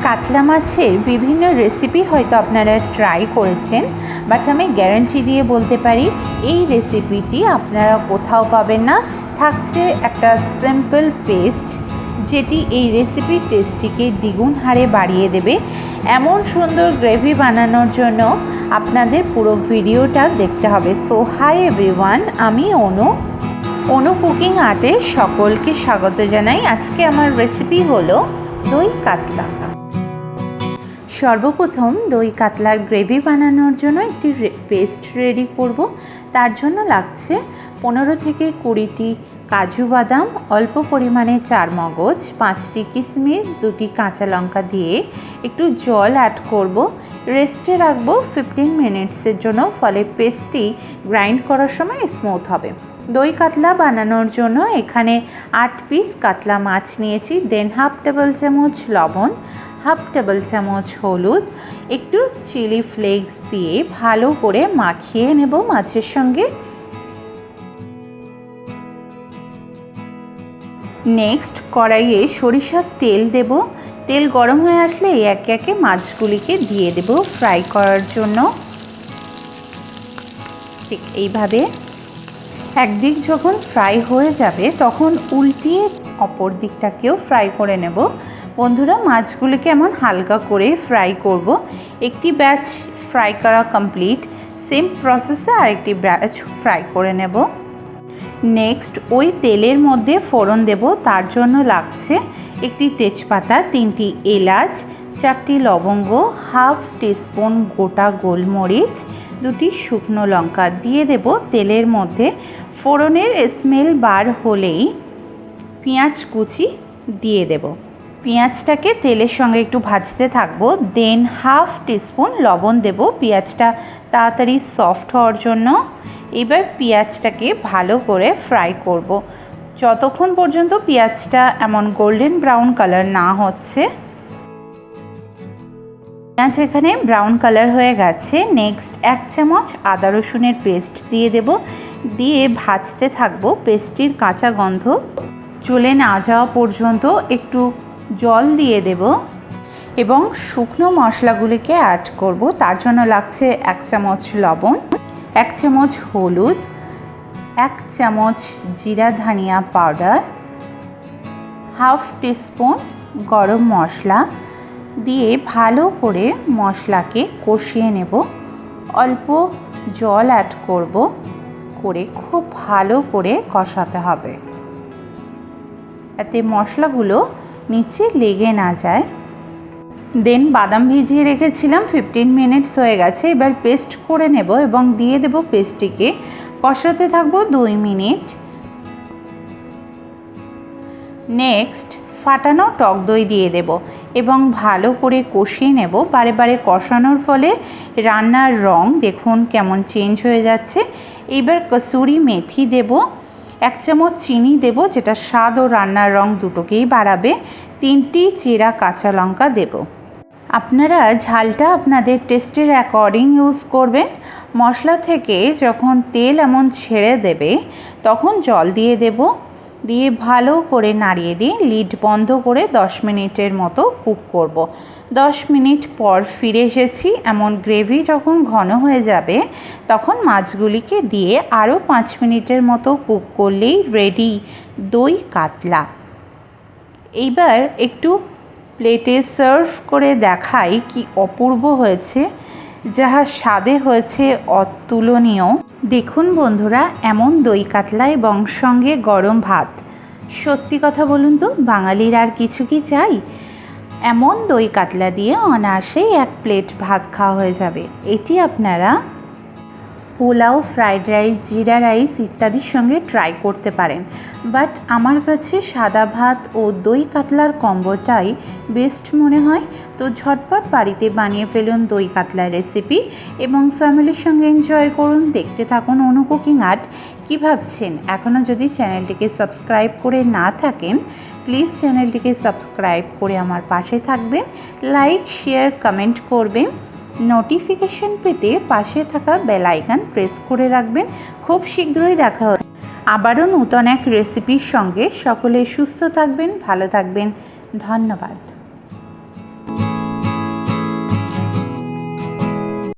কাতলা মাছের বিভিন্ন রেসিপি হয়তো আপনারা ট্রাই করেছেন, বাট আমি গ্যারান্টি দিয়ে বলতে পারি এই রেসিপিটি আপনারা কোথাও পাবেন না। থাকছে একটা সিম্পল পেস্ট, যেটি এই রেসিপির টেস্টটিকে দ্বিগুণ হারে বাড়িয়ে দেবে। এমন সুন্দর গ্রেভি বানানোর জন্য আপনাদের পুরো ভিডিওটা দেখতে হবে। সো হাই এভরিওয়ান, আমি অনু কুকিং আর্টে সকলকে স্বাগত জানাই। আজকে আমার রেসিপি হলো দই কাতলা। সর্বপ্রথম দই কাতলার গ্রেভি বানানোর জন্য একটি পেস্ট রেডি করব। তার জন্য লাগছে 15 থেকে 20টি কাজু বাদাম, অল্প পরিমাণে 4 মগজ, 5টি কিশমিশ, 2টি কাঁচা লঙ্কা দিয়ে একটু জল অ্যাড করব। রেস্টে রাখবো 15 মিনিটসের জন্য, ফলে পেস্টটি গ্রাইন্ড করার সময় স্মুথ হবে। দই কাতলা বানানোর জন্য এখানে 8 পিস কাতলা মাছ নিয়েছি। দেন হাফ টেবিল চামচ লবণ, হাফ টেবিল চামচ হলুদ, একটু চিলি ফ্লেক্স দিয়ে ভালো করে মাখিয়ে নেব মাছের সঙ্গে। নেক্সট কড়াইয়ে সরিষার তেল দেব। তেল গরম হয়ে আসলে একে একে মাছগুলিকে দিয়ে দেব ফ্রাই করার জন্য। ঠিক এইভাবে একদিক যখন ফ্রাই হয়ে যাবে তখন উল্টিয়ে অপর দিকটাকেও ফ্রাই করে নেব। বন্ধুরা, মাছগুলিকে এমন হালকা করে ফ্রাই করব। একটি ব্যাচ ফ্রাই করা কমপ্লিট, সেম প্রসেসে আরেকটি ব্যাচ ফ্রাই করে নেব। নেক্সট ওই তেলের মধ্যে ফোড়ন দেব। তার জন্য লাগছে একটি তেজপাতা, 3টি এলাচ, 4টি লবঙ্গ, হাফ টিস্পুন গোটা গোলমরিচ, 2টি শুকনো লঙ্কা দিয়ে দেব তেলের মধ্যে। ফোড়নের স্মেল বার হলেই পেঁয়াজ কুচি দিয়ে দেব। পেঁয়াজটাকে তেলের সঙ্গে একটু ভাজতে থাকবো। দেন হাফ টিস্পুন লবণ দেব পেঁয়াজটা তাড়াতাড়ি সফট হওয়ার জন্য। এবার পেঁয়াজটাকে ভালো করে ফ্রাই করব যতক্ষণ পর্যন্ত পেঁয়াজটা এমন গোল্ডেন ব্রাউন কালার না হচ্ছে। পেঁয়াজ এখানে ব্রাউন কালার হয়ে গেছে। নেক্সট 1 চামচ আদা রসুনের পেস্ট দিয়ে দেব। দিয়ে ভাজতে থাকবো। পেস্টটির কাঁচা গন্ধ চলে না যাওয়া পর্যন্ত একটু জল দিয়ে দেব এবং শুকনো মশলাগুলিকে অ্যাড করব। তার জন্য লাগছে 1 চামচ লবণ, 1 চামচ হলুদ, 1 চামচ জিরা ধনিয়া পাউডার, হাফ টিস্পুন গরম মশলা দিয়ে ভালো করে মশলাকে কষিয়ে নেব। অল্প জল অ্যাড করব, করে খুব ভালো করে কষাতে হবে, এতে মশলাগুলো নিচে লেগে না যায়। দেন বাদাম ভিজিয়ে রেখেছিলাম, 15 মিনিটস হয়ে গেছে। এবার পেস্ট করে নেব এবং দিয়ে দেব পেস্টটিকে। কষাতে থাকবো 2 মিনিট। নেক্সট ফাটানো টক দই দিয়ে দেব এবং ভালো করে কষিয়ে নেব। বারে বারে কষানোর ফলে রান্নার রং দেখুন কেমন চেঞ্জ হয়ে যাচ্ছে। এবার কসুরি মেথি দেব, 1 চামচ চিনি দেব, যেটা স্বাদ ও রান্নার রং দুটোকেই বাড়াবে। 3টি চিরা কাঁচা লঙ্কা দেব। আপনারা ঝালটা আপনাদের টেস্টের অ্যাকর্ডিং ইউজ করবেন। মশলা থেকে যখন তেল এমন ছেড়ে দেবে তখন জল দিয়ে দেব। দিয়ে ভালো করে নাড়িয়ে দিয়ে লিড বন্ধ করে 10 মিনিটের মতো কুক করব। 10 মিনিট পর ফিরে এসেছি। এমন গ্রেভি যখন ঘন হয়ে যাবে তখন মাছগুলিকে দিয়ে আরও 5 মিনিটের মতো কুক করলেই রেডি দই কাতলা। এইবার একটু প্লেটে সার্ভ করে দেখাই কি অপূর্ব হয়েছে, যাহা স্বাদে হয়েছে অতুলনীয়। দেখুন বন্ধুরা, এমন দই কাতলা এবং সঙ্গে গরম ভাত। সত্যি কথা বলুন তো, বাঙালির আর কিছু কি চাই? এমন দই কাতলা দিয়ে অনায়াসেই 1 প্লেট ভাত খাওয়া হয়ে যাবে। এটি আপনারা পোলাও, ফ্রাইড রাইস, জিরা রাইস ইত্যাদির সঙ্গে ট্রাই করতে পারেন। বাট আমার কাছে সাদা ভাত ও দই কাতলার কম্বোটাই বেস্ট মনে হয়। তো ঝটপট বাড়িতে বানিয়ে ফেলুন দই কাতলার রেসিপি এবং ফ্যামিলির সঙ্গে এনজয় করুন। দেখতে থাকুন অনু কুকিং আর্ট। কী ভাবছেন? এখনও যদি চ্যানেলটিকে সাবস্ক্রাইব করে না থাকেন, প্লিজ চ্যানেলটিকে সাবস্ক্রাইব করে আমার পাশে থাকবেন। লাইক, শেয়ার, কমেন্ট করবেন। নোটিফিকেশন পেতে পাশে থাকা বেল আইকন প্রেস করে রাখবেন। খুব শীঘ্রই দেখা হবে আবারও নতুন এক রেসিপির সঙ্গে। সকলে সুস্থ থাকবেন, ভালো থাকবেন। ধন্যবাদ।